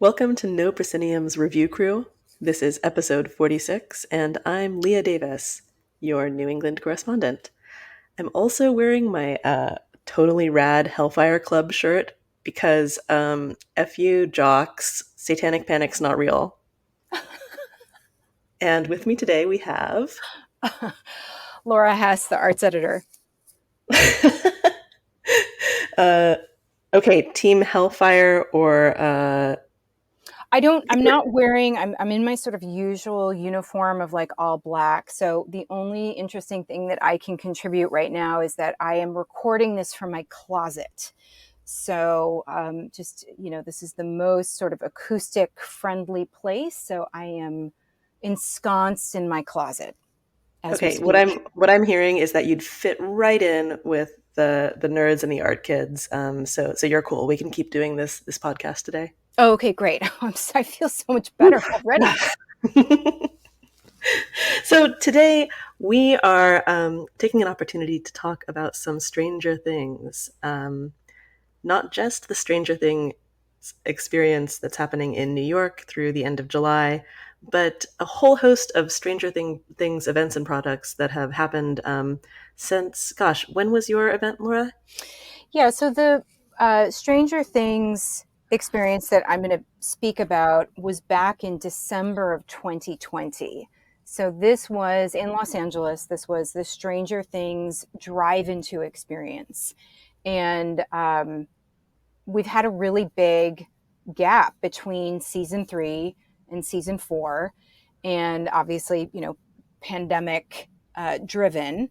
Welcome to No Proscenium's Review Crew. This is episode 46, and I'm Leah Davis, your New England correspondent. I'm also wearing my totally rad Hellfire Club shirt because F you jocks, Satanic Panic's not real. And with me today we have... Laura Hess, the arts editor. Okay, Team Hellfire or... I'm not wearing, I'm in my sort of usual uniform of like all black. So the only interesting thing that I can contribute right now is that I am recording this from my closet. So this is the most sort of acoustic friendly place. So I am ensconced in my closet as we Okay, speak. what I'm hearing is that you'd fit right in with the nerds and the art kids. So you're cool. We can keep doing this podcast today. Oh, okay, great. I feel so much better already. So today we are taking an opportunity to talk about some Stranger Things. Not just the Stranger Things experience that's happening in New York through the end of July, but a whole host of Things events and products that have happened since, gosh, when was your event, Laura? Yeah, so the Stranger Things experience that I'm going to speak about was back in December of 2020. So this was in Los Angeles. This was the Stranger Things drive-into experience. And we've had a really big gap between season 3 and season 4. And obviously, pandemic driven.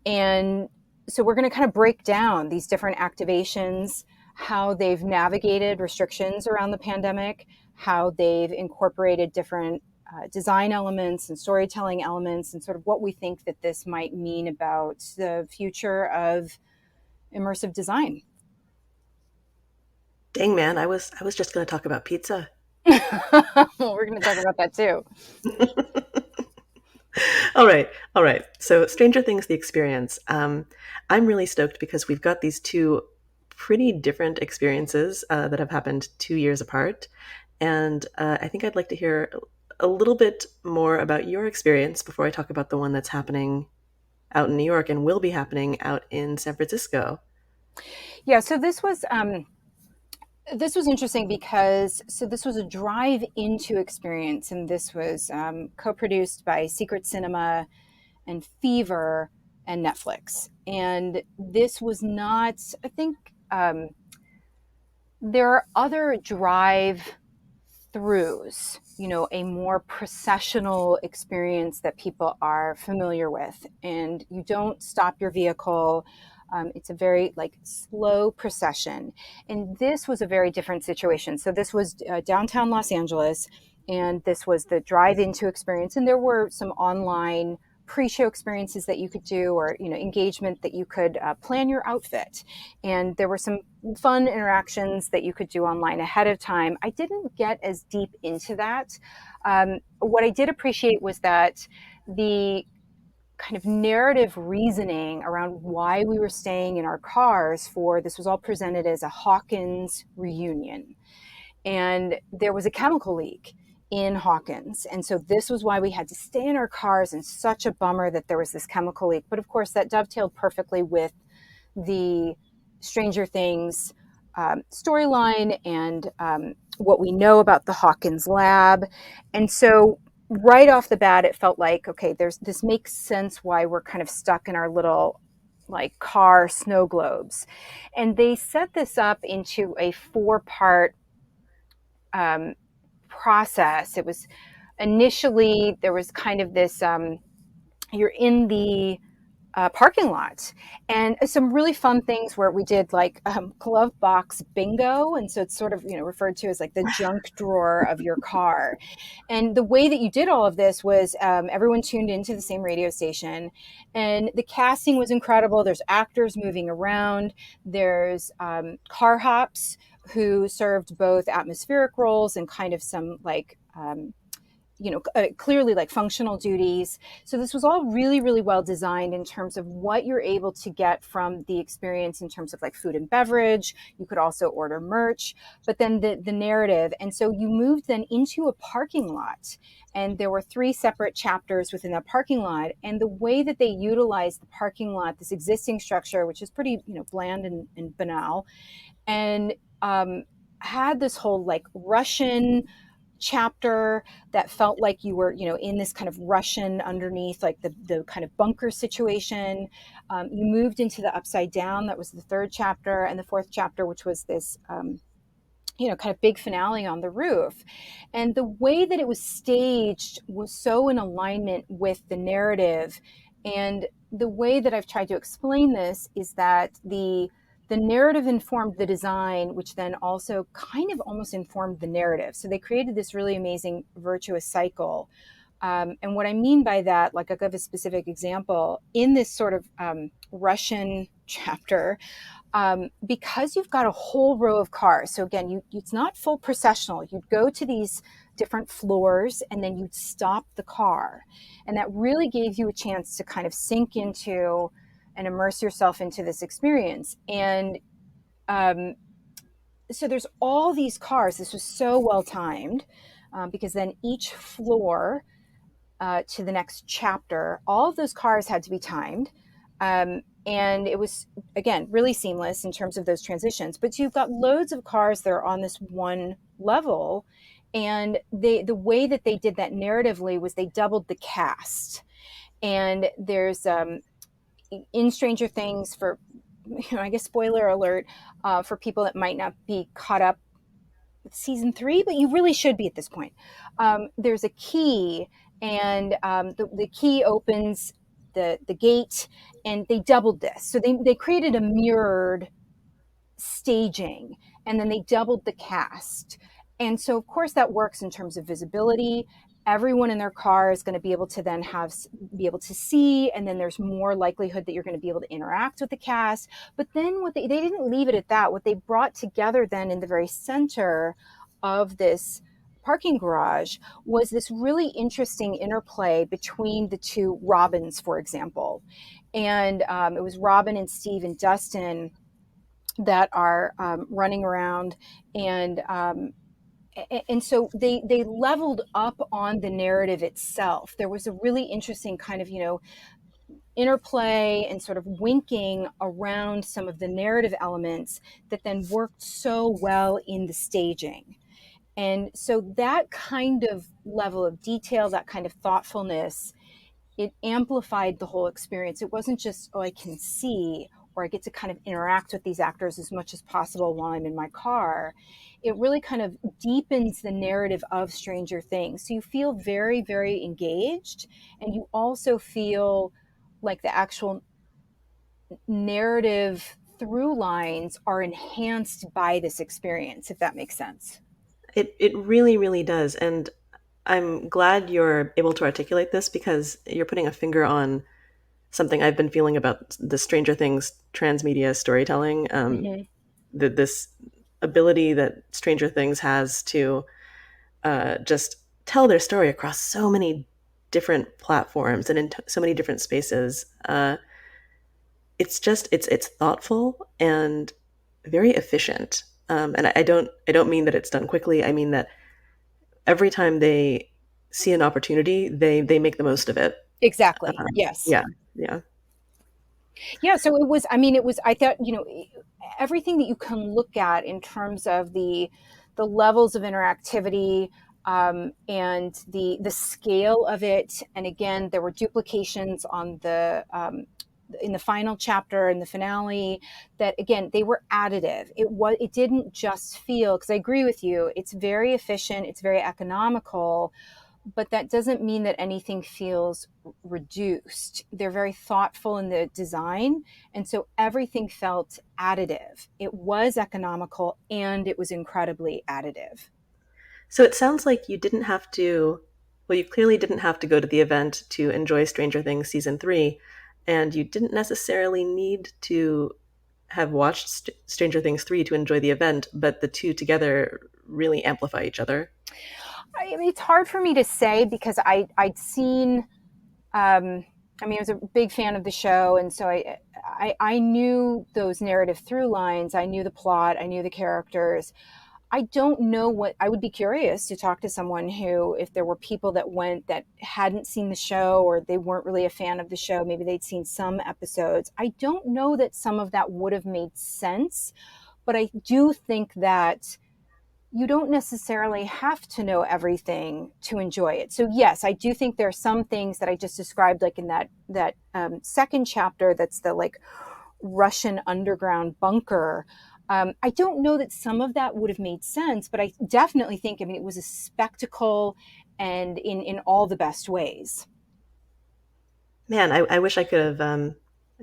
And so we're going to kind of break down these different activations, how they've navigated restrictions around the pandemic, how they've incorporated different design elements and storytelling elements, and sort of what we think that this might mean about the future of immersive design. Dang man, I was just going to talk about pizza. Well, we're going to talk about that too. All right. So, Stranger Things: The Experience. I'm really stoked because we've got these two pretty different experiences that have happened 2 years apart, and I think I'd like to hear a little bit more about your experience before I talk about the one that's happening out in New York and will be happening out in San Francisco. Yeah, so this was interesting because this was a drive-into experience, and this was co-produced by Secret Cinema and Fever and Netflix. And this was not, I think, there are other drive-throughs, a more processional experience that people are familiar with, and you don't stop your vehicle. It's a very like slow procession. And this was a very different situation. So this was downtown Los Angeles, and this was the drive-into experience. And there were some online pre-show experiences that you could do, or engagement that you could plan your outfit. And there were some fun interactions that you could do online ahead of time. I didn't get as deep into that. What I did appreciate was that the kind of narrative reasoning around why we were staying in our cars for this was all presented as a Hawkins reunion. And there was a chemical leak in Hawkins. And so this was why we had to stay in our cars, and such a bummer that there was this chemical leak. But of course, that dovetailed perfectly with the Stranger Things storyline and what we know about the Hawkins lab. And so right off the bat, it felt like, okay, this makes sense why we're kind of stuck in our little like car snow globes. And they set this up into a 4-part process. It was initially, there was kind of this, you're in the parking lot, and some really fun things where we did like glove box bingo. And so it's sort of referred to as like the junk drawer of your car. And the way that you did all of this was everyone tuned into the same radio station, and the casting was incredible. There's actors moving around, there's car hops who served both atmospheric roles and kind of some like clearly like functional duties. So this was all really, really well designed in terms of what you're able to get from the experience in terms of like food and beverage. You could also order merch, but then the narrative. And so you moved then into a parking lot, and there were three separate chapters within that parking lot. And the way that they utilized the parking lot, this existing structure, which is pretty, bland and banal, and had this whole like Russian chapter that felt like you were, in this kind of Russian underneath, like the kind of bunker situation. You moved into the upside down. That was the third chapter, and the fourth chapter, which was this, kind of big finale on the roof. And the way that it was staged was so in alignment with the narrative. And the way that I've tried to explain this is that the narrative informed the design, which then also kind of almost informed the narrative. So they created this really amazing virtuous cycle. And what I mean by that, like I'll give a specific example, in this sort of Russian chapter, because you've got a whole row of cars. So again, it's not full processional. You'd go to these different floors and then you'd stop the car. And that really gave you a chance to kind of sink into and immerse yourself into this experience. And so there's all these cars. This was so well timed, because then each floor to the next chapter, all of those cars had to be timed. And it was, again, really seamless in terms of those transitions. But you've got loads of cars that are on this one level. And the way that they did that narratively was they doubled the cast. And there's, in Stranger Things, for, I guess, spoiler alert, for people that might not be caught up with season 3, but you really should be at this point. There's a key, and the key opens the gate, and they doubled this. So they created a mirrored staging, and then they doubled the cast. And so, of course, that works in terms of visibility. Everyone in their car is going to be able to then be able to see, and then there's more likelihood that you're going to be able to interact with the cast. But then what they didn't leave it at that. What they brought together then in the very center of this parking garage was this really interesting interplay between the two Robins, for example. And it was Robin and Steve and Dustin that are running around, and so they leveled up on the narrative itself. There was a really interesting kind of, interplay and sort of winking around some of the narrative elements that then worked so well in the staging. And so that kind of level of detail, that kind of thoughtfulness, it amplified the whole experience. It wasn't just, oh, I can see, or I get to kind of interact with these actors as much as possible while I'm in my car. It really kind of deepens the narrative of Stranger Things. So you feel very, very engaged, and you also feel like the actual narrative through lines are enhanced by this experience, if that makes sense. It really, really does. And I'm glad you're able to articulate this because you're putting a finger on something I've been feeling about the Stranger Things transmedia storytelling. Mm-hmm. This ability that Stranger Things has to just tell their story across so many different platforms and in so many different spaces. It's thoughtful and very efficient. And I don't mean that it's done quickly. I mean that every time they see an opportunity, they make the most of it. Exactly. Yes. Yeah, yeah. Yeah. So it was, I thought, everything that you can look at in terms of the levels of interactivity, and the scale of it. And again, there were duplications on in the final chapter and the finale that, again, they were additive. It didn't just feel, because I agree with you, it's very efficient, it's very economical, but that doesn't mean that anything feels reduced. They're very thoughtful in the design, and so everything felt additive. It was economical and it was incredibly additive. So it sounds like you didn't have to, well, you clearly didn't have to go to the event to enjoy Stranger Things season 3, and you didn't necessarily need to have watched Stranger Things 3 to enjoy the event, but the two together really amplify each other. it's hard for me to say because I'd seen. I mean, I was a big fan of the show, and so I knew those narrative through lines. I knew the plot. I knew the characters. I don't know what I would be curious to talk to someone who, if there were people that went that hadn't seen the show or they weren't really a fan of the show, maybe they'd seen some episodes. I don't know that some of that would have made sense, but I do think that you don't necessarily have to know everything to enjoy it. So yes, I do think there are some things that I just described, like in that second chapter, that's the like Russian underground bunker. I don't know that some of that would have made sense, but I definitely think, I mean, it was a spectacle and in all the best ways. Man, I wish I could have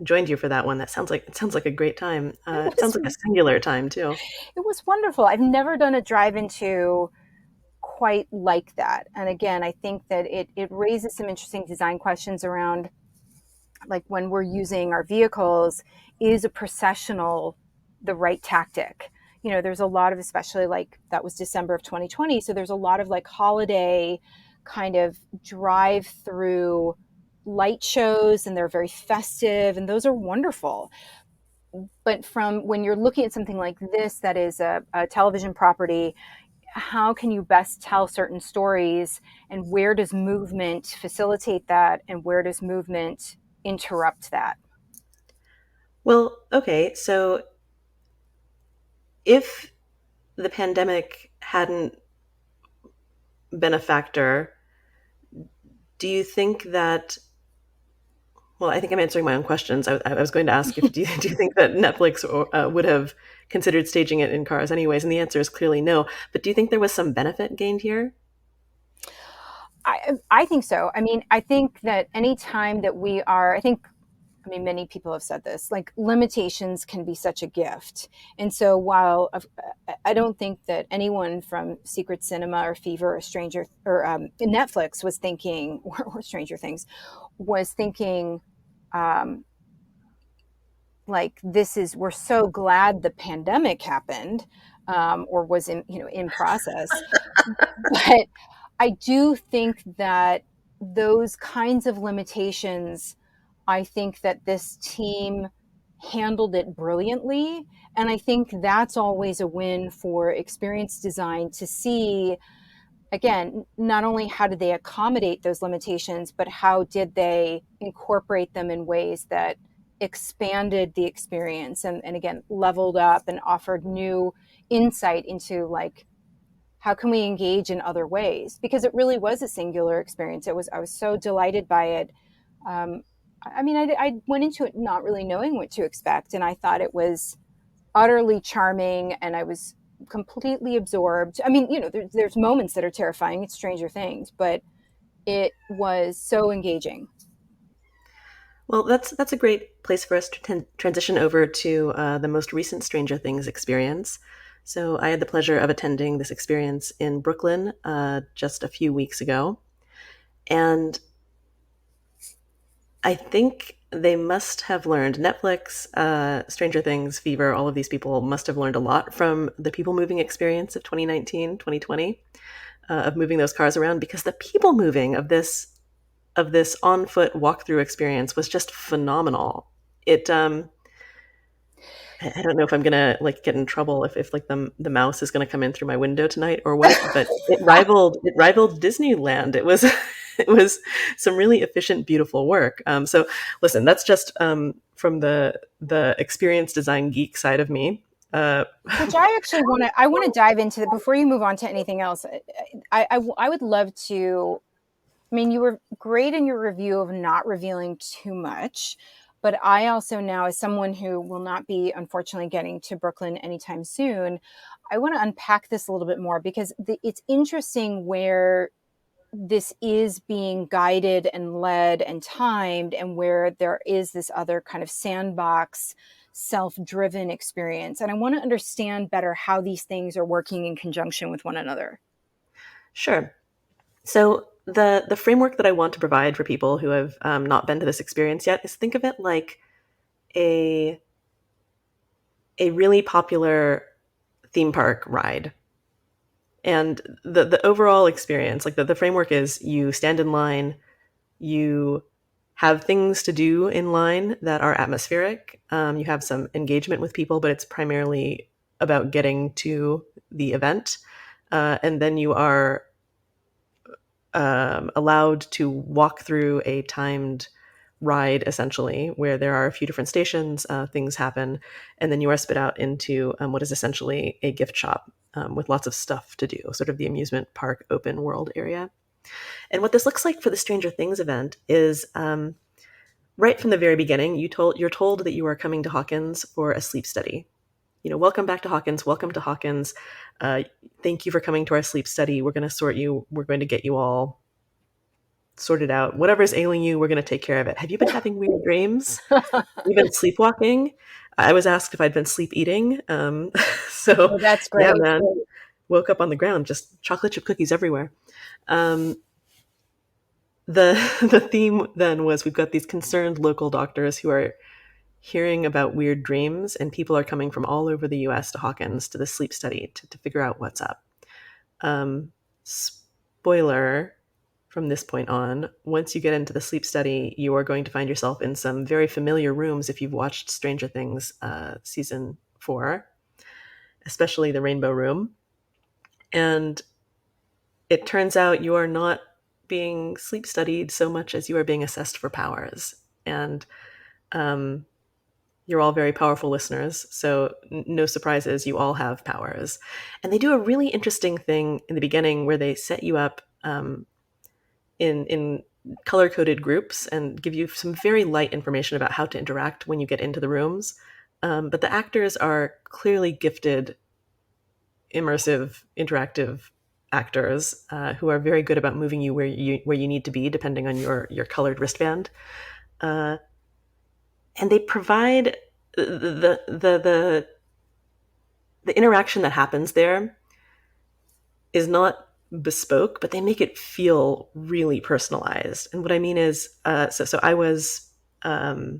joined you for that one. That sounds like it sounds like a great time. It It sounds was like a singular time too. it was wonderful. I've never done a drive into quite like that. And again, I think that it raises some interesting design questions around, like, when we're using our vehicles, is a processional the right tactic? You know, there's a lot of, especially like that was December of 2020. So there's a lot of like holiday kind of drive through light shows, and they're very festive, and those are wonderful. But from when you're looking at something like this, that is a television property, how can you best tell certain stories, and where does movement facilitate that, and where does movement interrupt that? Well, okay, so if the pandemic hadn't been a factor, do you think that well, I think I'm answering my own questions. I was going to ask if do you think that Netflix would have considered staging it in cars anyways? And the answer is clearly no. But do you think there was some benefit gained here? I think so. I mean, I think that any time that we are, I mean, many people have said this, like, limitations can be such a gift. And so while I don't think that anyone from Secret Cinema or Fever or Stranger or Netflix was thinking, or Stranger Things was thinking, um, like, this is, we're so glad the pandemic happened, or was in, in process. But I do think that those kinds of limitations, I think that this team handled it brilliantly. And I think that's always a win for experience design, to see, again, not only how did they accommodate those limitations, but how did they incorporate them in ways that expanded the experience, and again, leveled up and offered new insight into, like, how can we engage in other ways, because it really was a singular experience. I was so delighted by it. um, I mean, I went into it not really knowing what to expect, and I thought it was utterly charming, and I was completely absorbed. I mean, there's moments that are terrifying, it's Stranger Things, but it was so engaging. Well, that's a great place for us to transition over to the most recent Stranger Things experience. So I had the pleasure of attending this experience in Brooklyn just a few weeks ago, and I think they must have learned Netflix, Stranger Things, Fever, all of these people must have learned a lot from the people moving experience of 2019, 2020, of moving those cars around, because the people moving of this on foot walkthrough experience was just phenomenal. It I don't know if I'm gonna like get in trouble if like the mouse is gonna come in through my window tonight or what, but it rivaled Disneyland. It was it was some really efficient, beautiful work. So listen, that's just from the experience design geek side of me. Uh, Which I actually want to dive into that before you move on to anything else. I would love to. I mean, you were great in your review of not revealing too much, but I also now, as someone who will not be, unfortunately, getting to Brooklyn anytime soon, I want to unpack this a little bit more, because it's interesting where this is being guided and led and timed, and where there is this other kind of sandbox, self-driven experience. And I want to understand better how these things are working in conjunction with one another. sure. So the framework that I want to provide for people who have not been to this experience yet is, think of it like a a really popular theme park ride. And the overall experience, like the framework is you stand in line, you have things to do in line that are atmospheric. You have some engagement with people, but it's primarily about getting to the event. And then you are allowed to walk through a timed ride, essentially, where there are a few different stations, things happen, and then you are spit out into what is essentially a gift shop with lots of stuff to do, sort of the amusement park open world area. And what this looks like for the Stranger Things event is right from the very beginning, you're told that you are coming to Hawkins for a sleep study. You know, welcome back to Hawkins. Welcome to Hawkins. Thank you for coming to our sleep study. We're going to sort you. We're going to get you all sorted out. Whatever's ailing you, we're going to take care of it. Have you been having weird dreams? You've been sleepwalking? I was asked if I'd been sleep eating. So, Oh, that's yeah, great. man. Woke up on the ground, just chocolate chip cookies everywhere. Um, the the theme then was we've got these concerned local doctors who are hearing about weird dreams, and people are coming from all over the U.S. to Hawkins to the sleep study to figure out what's up. Spoiler from this point on, once you get into the sleep study, you are going to find yourself in some very familiar rooms if you've watched Stranger Things season 4, especially the Rainbow Room. And it turns out you are not being sleep studied so much as you are being assessed for powers. And you're all very powerful listeners, so no surprises, you all have powers. And they do a really interesting thing in the beginning where they set you up in color-coded groups and give you some very light information about how to interact when you get into the rooms. But the actors are clearly gifted, immersive, interactive actors who are very good about moving you where you need to be, depending on your colored wristband. And they provide the interaction that happens there is not bespoke, but they make it feel really personalized. And what I mean is, so I was a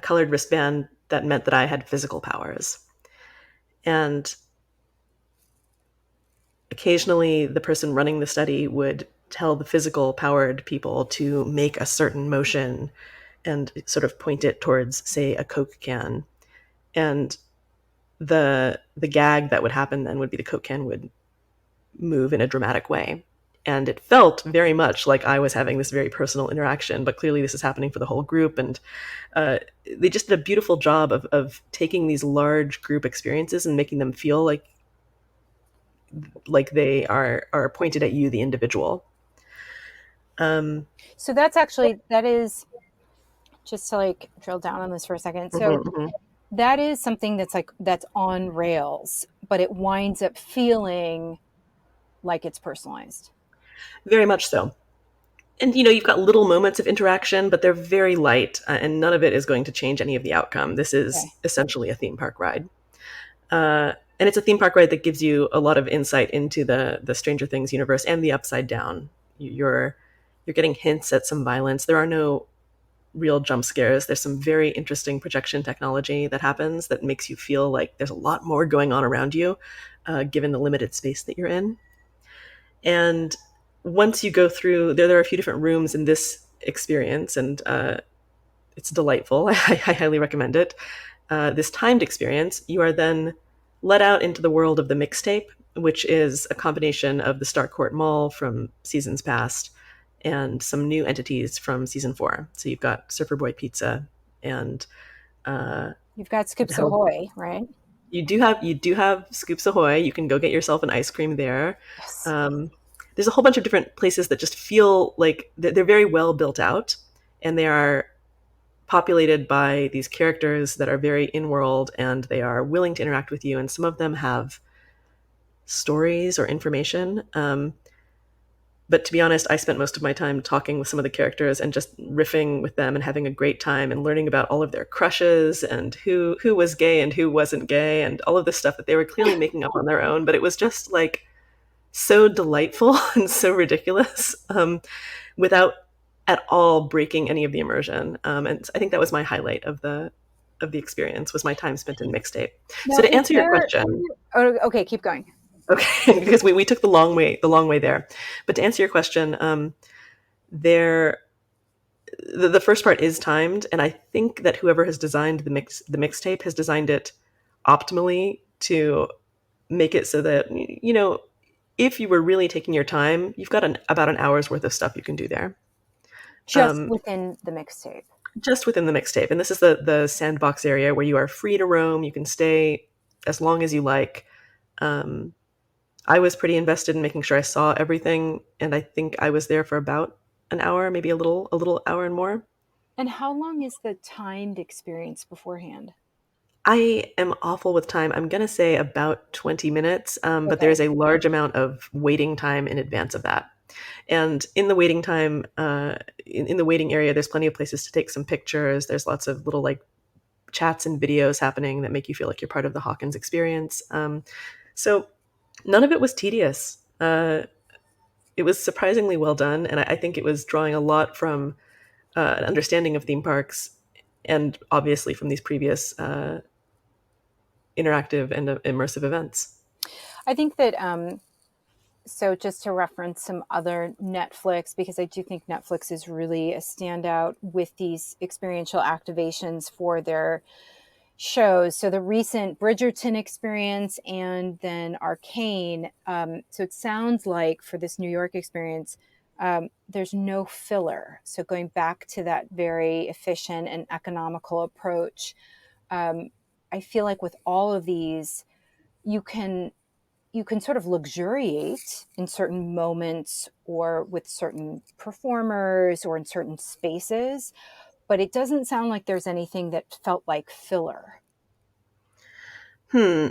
colored wristband that meant that I had physical powers, and occasionally the person running the study would tell the physical powered people to make a certain motion and sort of point it towards, say, a Coke can. And the gag that would happen then would be the Coke can would move in a dramatic way. And it felt very much like I was having this very personal interaction, but clearly this is happening for the whole group. And they just did a beautiful job of taking these large group experiences and making them feel like they are pointed at you, the individual. So that is just to like drill down on this for a second. So Mm-hmm. that is something that's on rails, but it winds up feeling like it's personalized. Very much so. And you've got little moments of interaction, but they're very light, and none of it is going to change any of the outcome. This is Okay. essentially a theme park ride. And it's a theme park ride that gives you a lot of insight into the Stranger Things universe and the Upside Down. You're getting hints at some violence. There are no real jump scares. There's some very interesting projection technology that happens that makes you feel like there's a lot more going on around you, given the limited space that you're in. And once you go through, there are a few different rooms in this experience, and it's delightful. I highly recommend it. This timed experience, you are then let out into the world of the mixtape, which is a combination of the Starcourt Mall from seasons past and some new entities from season 4. So you've got Surfer Boy Pizza, and You've got Skips Ahoy, right? you do have Scoops Ahoy. You can go get yourself an ice cream there. Yes. There's a whole bunch of different places that just feel like they're very well built out, and they are populated by these characters that are very in-world, and they are willing to interact with you, and some of them have stories or information. But to be honest, I spent most of my time talking with some of the characters and just riffing with them and having a great time and learning about all of their crushes and who was gay and who wasn't gay and all of this stuff that they were clearly making up on their own. But it was just like so delightful and so ridiculous, without at all breaking any of the immersion. And I think that was my highlight of the experience, was my time spent in mixtape. Now, So to is answer your there? question, Oh, okay, keep going. Okay, because we took the long way there. But to answer your question, there the first part is timed, and I think that whoever has designed the mixtape has designed it optimally to make it so that if you were really taking your time, you've got about an hour's worth of stuff you can do there, Just within the mixtape. just within the mixtape. And this is the sandbox area where you are free to roam. You can stay as long as you like. Um, I was pretty invested in making sure I saw everything, and I think I was there for about an hour, maybe a little hour and more. And how long is the timed experience beforehand? I am awful with time. I'm going to say about 20 minutes, but there Okay. is a large amount of waiting time in advance of that. And in the waiting time, in the waiting area, there's plenty of places to take some pictures. There's lots of little like chats and videos happening that make you feel like you're part of the Hawkins experience. So none of it was tedious. It was surprisingly well done, and I think it was drawing a lot from an understanding of theme parks, and obviously from these previous interactive and immersive events. I think that so just to reference some other Netflix, because I do think Netflix is really a standout with these experiential activations for their shows. So the recent Bridgerton experience and then Arcane. So it sounds like for this New York experience, there's no filler. So going back to that very efficient and economical approach, I feel like with all of these, you can sort of luxuriate in certain moments or with certain performers or in certain spaces, but it doesn't sound like there's anything that felt like filler. Hmm.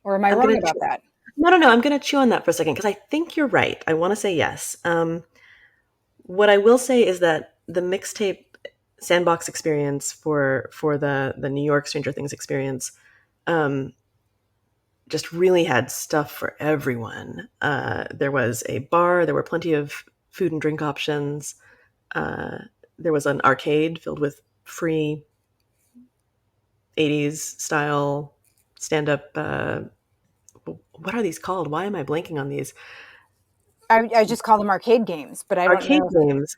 Or am I I'm wrong gonna about that? no, no, no. I'm gonna chew on that for a second because I think you're right. I want to say yes. What I will say is that the mixtape sandbox experience for the New York Stranger Things experience um, just really had stuff for everyone. There was a bar. There were plenty of food and drink options. Uh, there was an arcade filled with free 80s style stand up. What are these called? Why am I blanking on these? I just call them arcade games, but I don't Arcade know. games.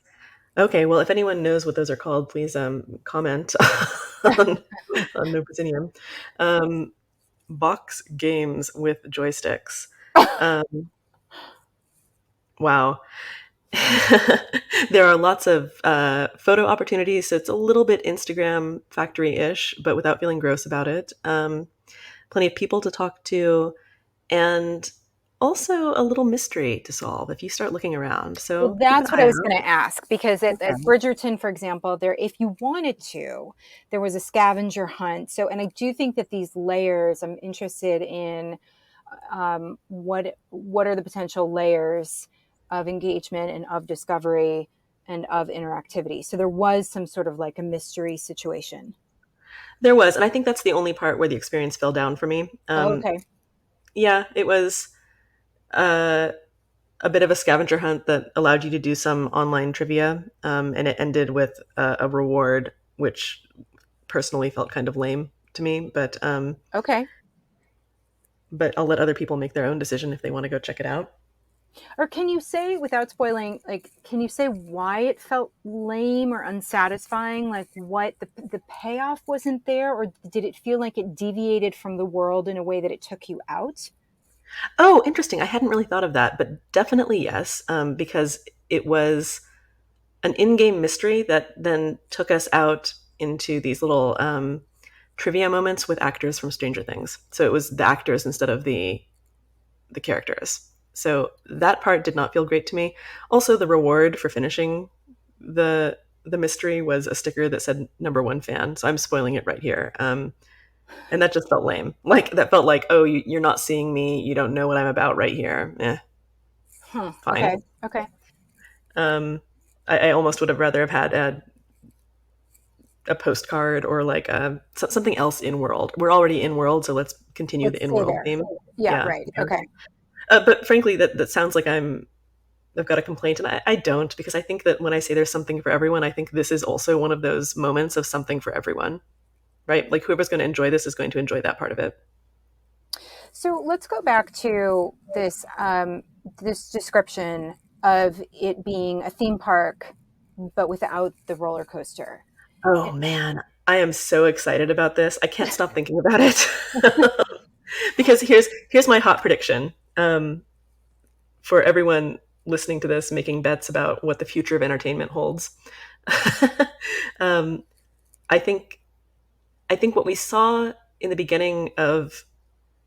Okay, well, if anyone knows what those are called, please comment on, on No Proscenium. Um, box games with joysticks. Um, wow. There are lots of photo opportunities, so it's a little bit Instagram factory-ish, but without feeling gross about it. Plenty of people to talk to, and also a little mystery to solve if you start looking around. Well, So keep an that's what eye I was out. going to ask because at Okay. Bridgerton, for example, there, if you wanted to, there was a scavenger hunt. So, and I do think that these layers, I'm interested in what are the potential layers of engagement and of discovery and of interactivity. So there was some sort of like a mystery situation. There was, and I think that's the only part where the experience fell down for me. Oh, okay. Yeah, it was uh, a bit of a scavenger hunt that allowed you to do some online trivia, and it ended with a reward, which personally felt kind of lame to me. Okay. But I'll let other people make their own decision if they want to go check it out. Or can you say, without spoiling, like, can you say why it felt lame or unsatisfying? Like, what the payoff wasn't there, or did it feel like it deviated from the world in a way that it took you out? Oh, interesting. I hadn't really thought of that, but definitely yes, because it was an in-game mystery that then took us out into these little trivia moments with actors from Stranger Things. So it was the actors instead of the characters. So that part did not feel great to me. Also, the reward for finishing the mystery was a sticker that said "number one fan." So I'm spoiling it right here. And that just felt lame. Like that felt like, oh, you're not seeing me. You don't know what I'm about right here. Huh. Fine. Okay. Okay. Um, I almost would have rather have had a postcard or like something else in world. We're already in world, so let's continue Let's the in stay world there. theme. Yeah. Yeah. Right. Okay. But frankly, that sounds like I've got a complaint, and I don't, because I think that when I say there's something for everyone, I think this is also one of those moments of something for everyone, right? Like whoever's going to enjoy this is going to enjoy that part of it. So let's go back to this description of it being a theme park, but without the roller coaster. Oh man, I am so excited about this. I can't stop thinking about it. Because here's my hot prediction. For everyone listening to this, making bets about what the future of entertainment holds. um, I think I think what we saw in the beginning of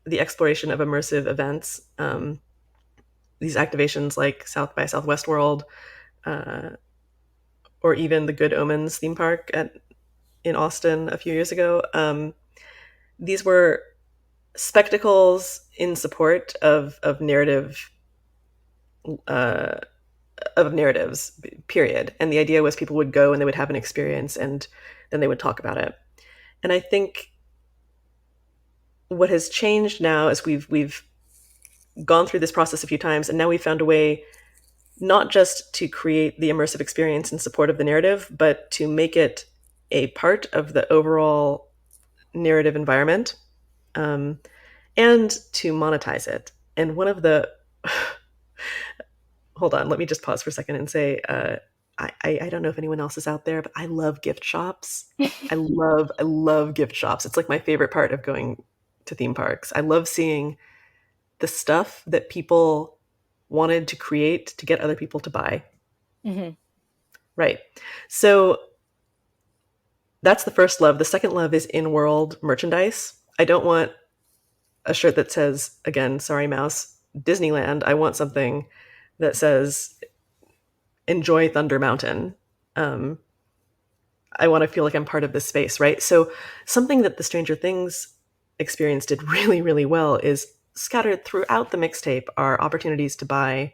the exploration of immersive events, these activations like South by Southwest World, uh, or even the Good Omens theme park in Austin a few years ago, these were spectacles in support uh, of narratives. Period. And the idea was people would go and they would have an experience, and then they would talk about it. And I think what has changed now is we've gone through this process a few times, and now we've found a way not just to create the immersive experience in support of the narrative, but to make it a part of the overall narrative environment, um, and to monetize it. And one of the hold on, let me just pause for a second and say, I don't know if anyone else is out there, but I love gift shops. I love gift shops. It's like my favorite part of going to theme parks. I love seeing the stuff that people wanted to create to get other people to buy. Mm-hmm. Right. So that's the first love. The second love is in-world merchandise. I don't want a shirt that says, again, sorry mouse, Disneyland. I want something that says enjoy Thunder Mountain. Um, I want to feel like I'm part of this space, right? So something that the Stranger Things experience did really, really well is scattered throughout the mixtape are opportunities to buy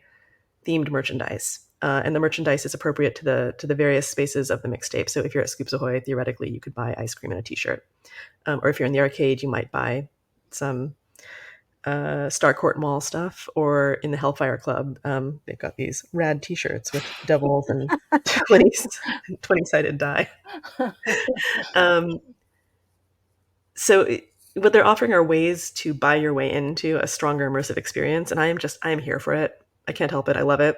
themed merchandise. And the merchandise is appropriate to the various spaces of the mixtape. So if you're at Scoops Ahoy, theoretically, you could buy ice cream and a T-shirt. Or if you're in the arcade, you might buy some Starcourt Mall stuff. Or in the Hellfire Club, they've got these rad T-shirts with devils and 20-sided die. Um, so what they're offering are ways to buy your way into a stronger immersive experience, and I am here for it. I can't help it. I love it.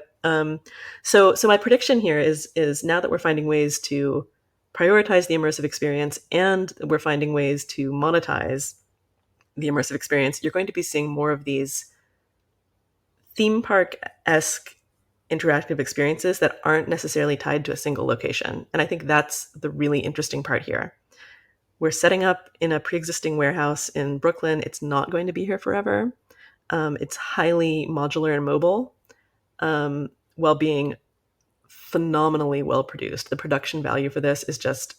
So my prediction here is now that we're finding ways to prioritize the immersive experience and we're finding ways to monetize the immersive experience, you're going to be seeing more of these theme park-esque interactive experiences that aren't necessarily tied to a single location. And I think that's the really interesting part here. We're setting up in a pre-existing warehouse in Brooklyn. It's not going to be here forever. It's highly modular and mobile, while being phenomenally well produced. The production value for this is just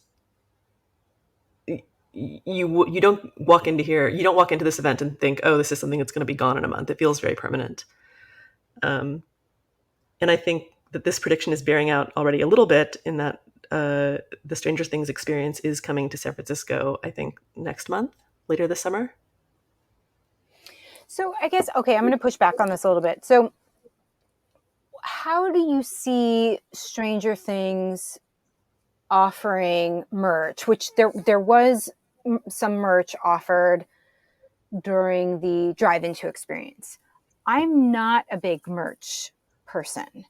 you don't walk into here. You don't walk into this event and think, oh, this is something that's going to be gone in a month. It feels very permanent. Um, and I think that this prediction is bearing out already a little bit in that the Stranger Things experience is coming to San Francisco, I think, next month, later this summer. So I guess, okay, I'm going to push back on this a little bit. So how do you see Stranger Things offering merch, which there was some merch offered during the drive-into experience? I'm not a big merch person.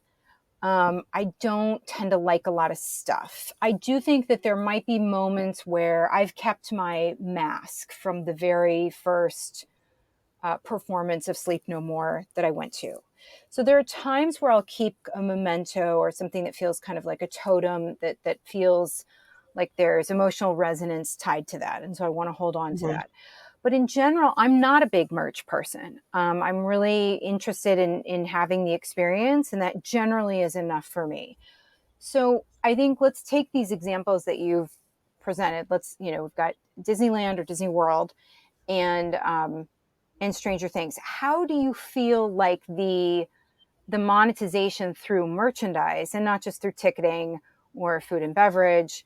I don't tend to like a lot of stuff. I do think that there might be moments where I've kept my mask from the very first performance of Sleep No More that I went to. So there are times where I'll keep a memento or something that feels kind of like a totem that feels like there's emotional resonance tied to that. And so I want to hold on to Mm-hmm. that. But in general, I'm not a big merch person. I'm really interested in having the experience, and that generally is enough for me. So I think let's take these examples that you've presented. We've got Disneyland or Disney World and Stranger Things. How do you feel like the monetization through merchandise and not just through ticketing or food and beverage?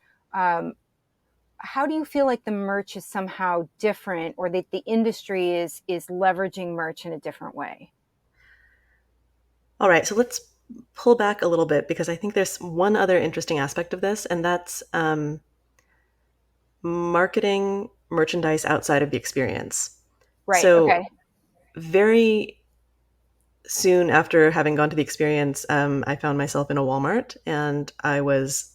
How do you feel like the merch is somehow different, or that the industry is leveraging merch in a different way? All right, so let's pull back a little bit because I think there's one other interesting aspect of this, and that's marketing merchandise outside of the experience. Right. So Okay. very soon after having gone to the experience, I found myself in a Walmart, and I was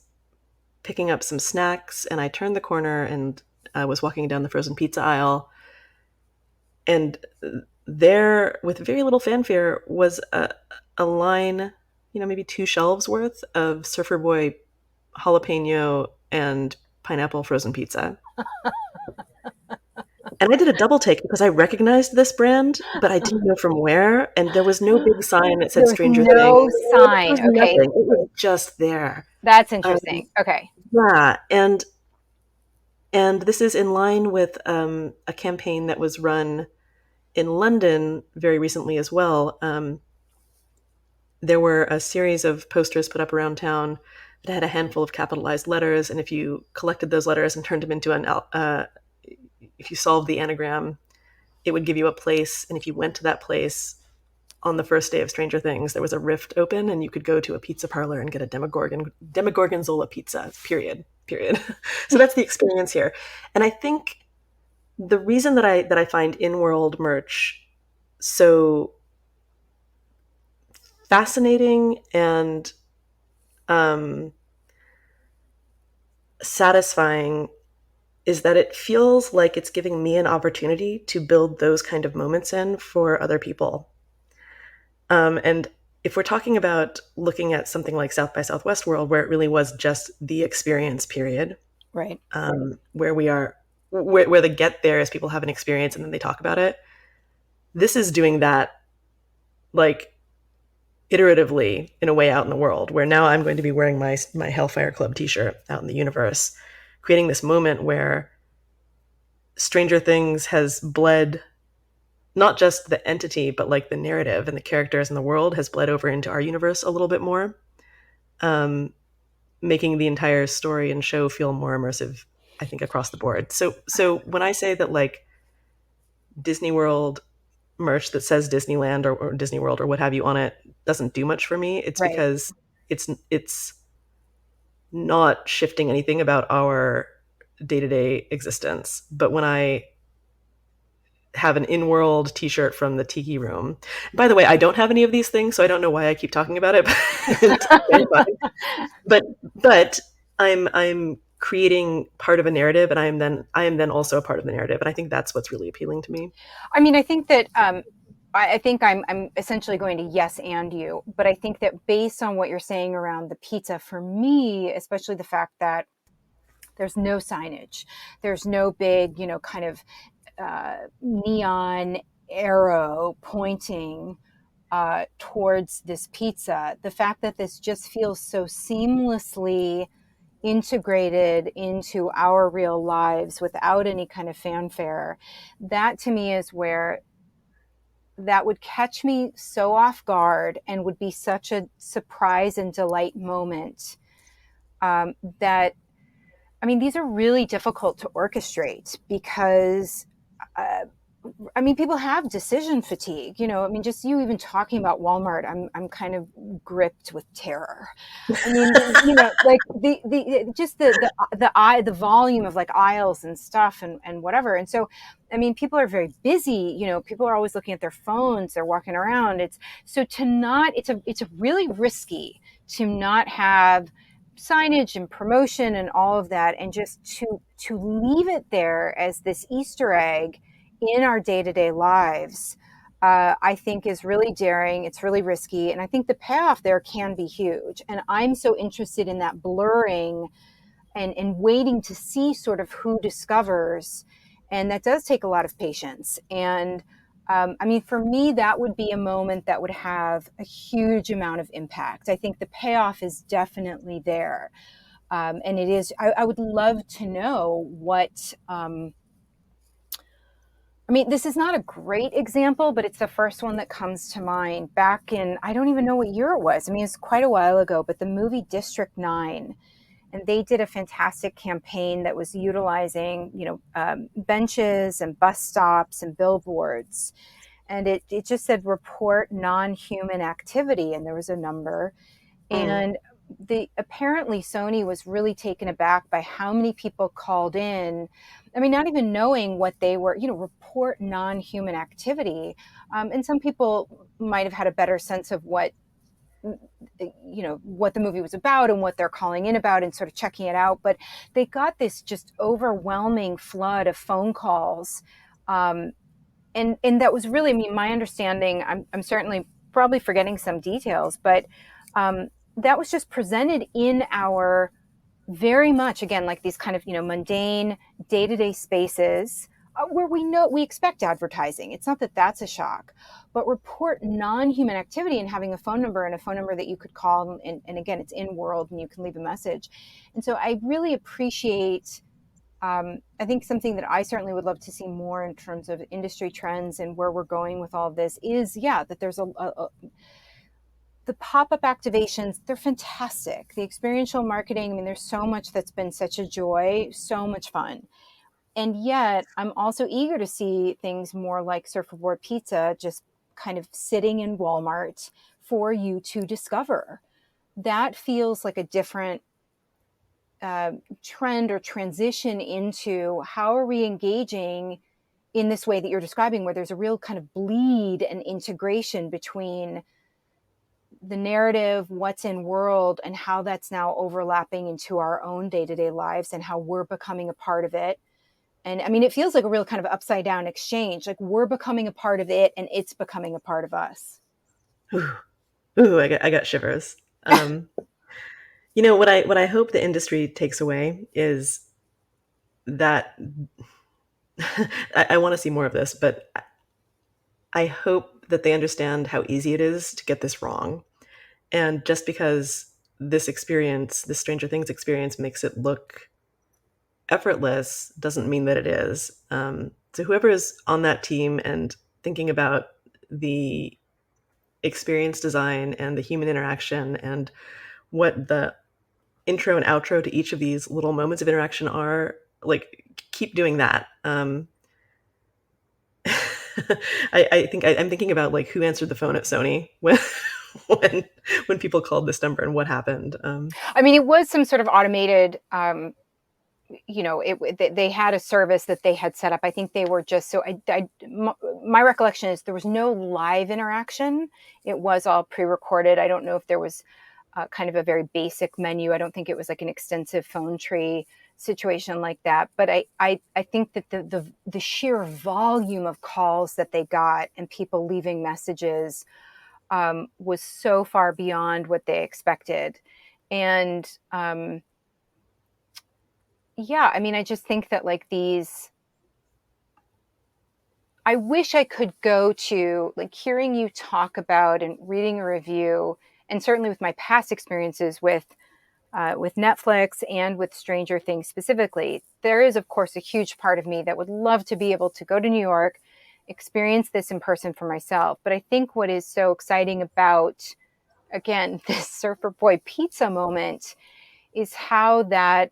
picking up some snacks, and I turned the corner and I was walking down the frozen pizza aisle, and there, with very little fanfare, was a line, maybe 2 shelves worth of Surfer Boy jalapeno and pineapple frozen pizza. And I did a double take because I recognized this brand, but I didn't know from where. And there was no big sign that There said was Stranger Things. no There sign. was Okay, nothing. It was just there. that's Um, interesting. Okay, yeah, and this is in line with a campaign that was run in London very recently as well. There were a series of posters put up around town that had a handful of capitalized letters, and if you collected those letters and turned them into if you solved the anagram, it would give you a place. And if you went to that place on the first day of Stranger Things, there was a rift open, and you could go to a pizza parlor and get a Demogorgonzola pizza. Period. So that's the experience here, and I think the reason that I find in-world merch so fascinating and um, satisfying is that it feels like it's giving me an opportunity to build those kind of moments in for other people. And if we're talking about looking at something like South by Southwest World, where it really was just the experience period, right. where we are, where the get there is people have an experience and then they talk about it. This is doing that like iteratively in a way out in the world, where now I'm going to be wearing my Hellfire Club t-shirt out in the universe, creating this moment where Stranger Things has bled not just the entity, but like the narrative and the characters and the world has bled over into our universe a little bit more, um, making the entire story and show feel more immersive, I think, across the board. So when I say that like Disney World merch that says Disneyland or Disney World or what have you on it doesn't do much for me, it's Right. because it's not shifting anything about our day-to-day existence. But when I have an in-world t-shirt from the Tiki Room. By the way, I don't have any of these things, so I don't know why I keep talking about it. but but I'm creating part of a narrative, and I am then also a part of the narrative, and I think that's what's really appealing to me. I mean, I think that I think I'm essentially going to yes and you, but I think that based on what you're saying around the pizza, for me, especially the fact that there's no signage, there's no big, kind of neon arrow pointing towards this pizza. The fact that this just feels so seamlessly integrated into our real lives without any kind of fanfare, that to me is where that would catch me so off guard and would be such a surprise and delight moment, that I mean, these are really difficult to orchestrate because uh, I mean, people have decision fatigue. I mean, just you even talking about Walmart, I'm kind of gripped with terror. I mean, like the just the volume of like aisles and stuff and whatever. And so, I mean, people are very busy. People are always looking at their phones. They're walking around. It's so to not. It's really risky to not have signage and promotion and all of that, and just to leave it there as this Easter egg in our day-to-day lives, I think is really daring. It's really risky. And I think the payoff there can be huge. And I'm so interested in that blurring and waiting to see sort of who discovers. And that does take a lot of patience. And I mean, for me, that would be a moment that would have a huge amount of impact. I think the payoff is definitely there. And it is, I would love to know what, I mean, this is not a great example, but it's the first one that comes to mind. Back in, I don't even know what year it was. I mean, it's quite a while ago, but the movie District 9, and they did a fantastic campaign that was utilizing, benches and bus stops and billboards. And it just said report non-human activity, and there was a number. Mm. And apparently Sony was really taken aback by how many people called in. I mean, not even knowing what they were, report non-human activity. And some people might have had a better sense of what the movie was about and what they're calling in about and sort of checking it out. But they got this just overwhelming flood of phone calls. And that was really, I mean, my understanding, I'm certainly probably forgetting some details, but that was just presented in our very much, again, like these kind of, mundane day-to-day spaces where we expect advertising. It's not that that's a shock, but report non-human activity and having a phone number and a phone number that you could call. And again, it's in world and you can leave a message. And so I really appreciate, I think something that I certainly would love to see more in terms of industry trends and where we're going with all of this is, yeah, that there's the pop-up activations, they're fantastic. The experiential marketing, I mean, there's so much that's been such a joy, so much fun. And yet, I'm also eager to see things more like Surfboard Pizza just kind of sitting in Walmart for you to discover. That feels like a different trend or transition into how are we engaging in this way that you're describing, where there's a real kind of bleed and integration between the narrative, what's in world, and how that's now overlapping into our own day-to-day lives and how we're becoming a part of it. And I mean, it feels like a real kind of upside down exchange. Like we're becoming a part of it and it's becoming a part of us. Ooh, ooh, I got shivers. What I hope the industry takes away is that I want to see more of this, but I hope that they understand how easy it is to get this wrong. And just because this Stranger Things experience makes it look effortless doesn't mean that it is. So whoever is on that team and thinking about the experience design and the human interaction and what the intro and outro to each of these little moments of interaction are, like, keep doing that. I think I'm thinking about like who answered the phone at Sony when when when people called this number and what happened. I mean, it was some sort of automated, they had a service that they had set up. I think they were just so. My recollection is there was no live interaction. It was all pre-recorded. I don't know if there was kind of a very basic menu. I don't think it was like an extensive phone tree situation like that. But I think that the sheer volume of calls that they got and people leaving messages was so far beyond what they expected. And yeah, I mean, I just think that like I wish I could go to like hearing you talk about and reading a review, and certainly with my past experiences with Netflix and with Stranger Things specifically, there is, of course, a huge part of me that would love to be able to go to New York, experience this in person for myself. But I think what is so exciting about, again, this Surfer Boy pizza moment is how that,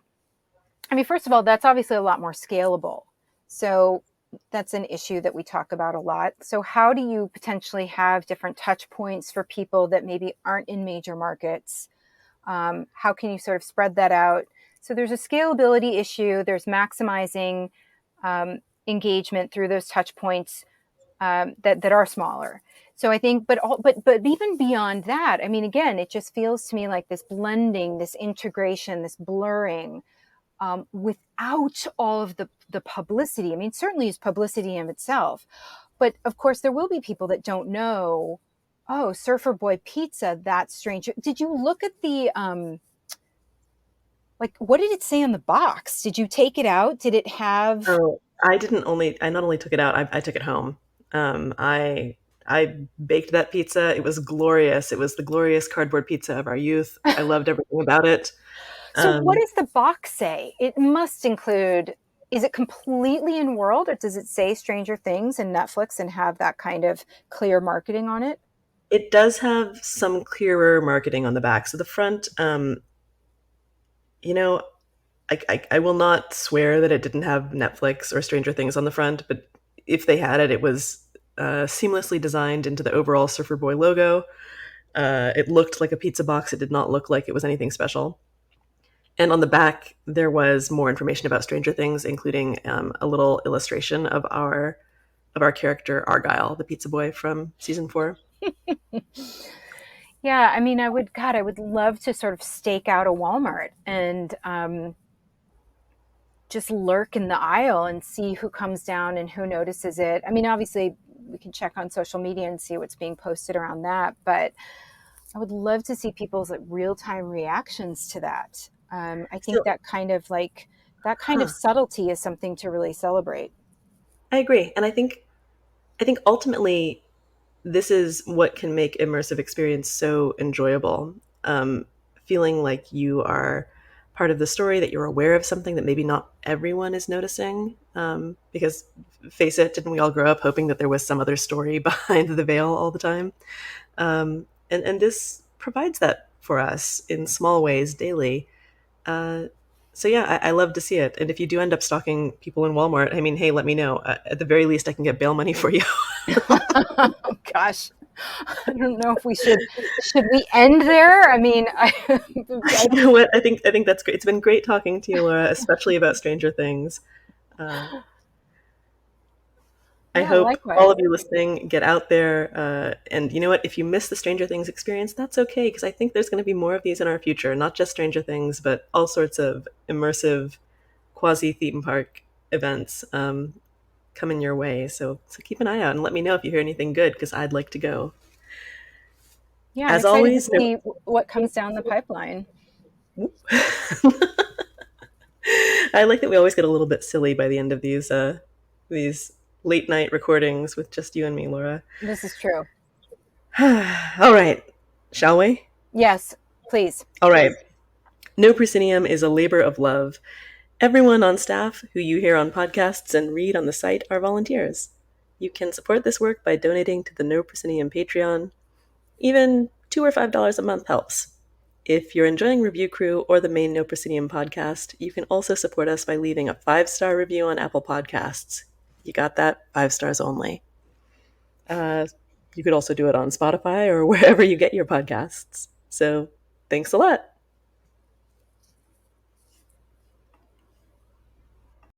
I mean, first of all, that's obviously a lot more scalable. So that's an issue that we talk about a lot. So how do you potentially have different touch points for people that maybe aren't in major markets? How can you sort of spread that out? So there's a scalability issue. There's maximizing engagement through those touch points that are smaller. So I think, but even beyond that, I mean, again, it just feels to me like this blending, this integration, this blurring, without all of the publicity. I mean, certainly is publicity in itself, but of course there will be people that don't know. Oh, Surfer Boy Pizza, that's strange. Did you look at the like what did it say on the box? Did you take it out? Did it have Oh, I not only took it out, I took it home. I baked that pizza. It was glorious. It was the glorious cardboard pizza of our youth. I loved everything about it. So what Um, does the box say? It must include, is it completely in world or does it say Stranger Things and Netflix and have that kind of clear marketing on it? it does have some clearer marketing on the back. So the front, you know, I will not swear that it didn't have Netflix or Stranger Things on the front, but if they had it, it was seamlessly designed into the overall Surfer Boy logo. It looked like a pizza box. It did not look like it was anything special. And on the back, there was more information about Stranger Things, including a little illustration of our character Argyle, the pizza boy from season 4. Yeah, I mean, I would love to sort of stake out a Walmart and just lurk in the aisle and see who comes down and who notices it. I mean, obviously, we can check on social media and see what's being posted around that, but I would love to see people's like real time reactions to that. I think So, that kind of huh, subtlety is something to really celebrate. I agree, and I think ultimately this is what can make immersive experience so enjoyable. Um, Feeling like you are part of the story, that you're aware of something that maybe not everyone is noticing. Because, face it, didn't we all grow up hoping that there was some other story behind the veil all the time? And this provides that for us in small ways daily. Uh, so yeah, I love to see it. And if you do end up stalking people in Walmart, I mean, hey, let me know. At the very least, I can get bail money for you. Oh gosh, I don't know if should we end there? I mean, I You know what? I think that's great. It's been great talking to you, Laura, especially about Stranger Things. Uh, I yeah, hope all likewise. of you listening get out there. And you know what? If you miss the Stranger Things experience, that's okay, because I think there's going to be more of these in our future. Not just Stranger Things, but all sorts of immersive quasi theme park events coming your way. So keep an eye out and let me know if you hear anything good, because I'd like to go. Yeah, I'm As excited to always, see what comes down the pipeline. I like that we always get a little bit silly by the end of these late night recordings with just you and me, Laura. This is true. All right, shall we? Yes, please. All right. No Proscenium is a labor of love. Everyone on staff who you hear on podcasts and read on the site are volunteers. You can support this work by donating to the No Proscenium Patreon. Even $2 or $5 a month helps. If you're enjoying Review Crew or the main No Proscenium podcast, you can also support us by leaving a 5-star review on Apple Podcasts. You got that? 5 stars only. Uh, you could also do it on Spotify or wherever you get your podcasts. So thanks a lot.